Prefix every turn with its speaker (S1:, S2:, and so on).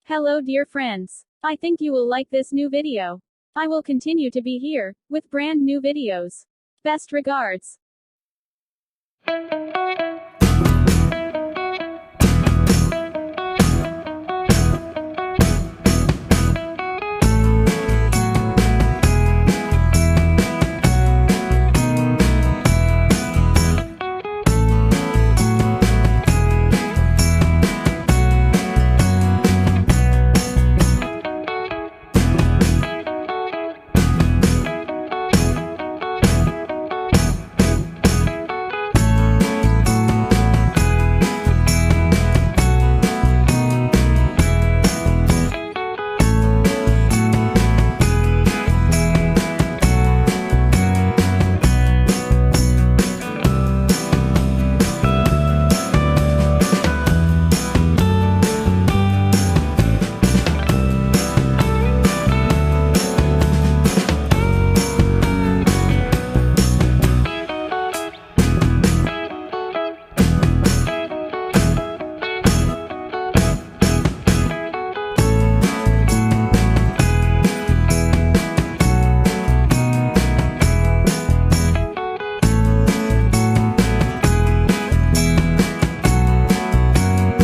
S1: Hello dear friends. I think you will like this new video. I will continue to be here, with brand new videos. Best regards.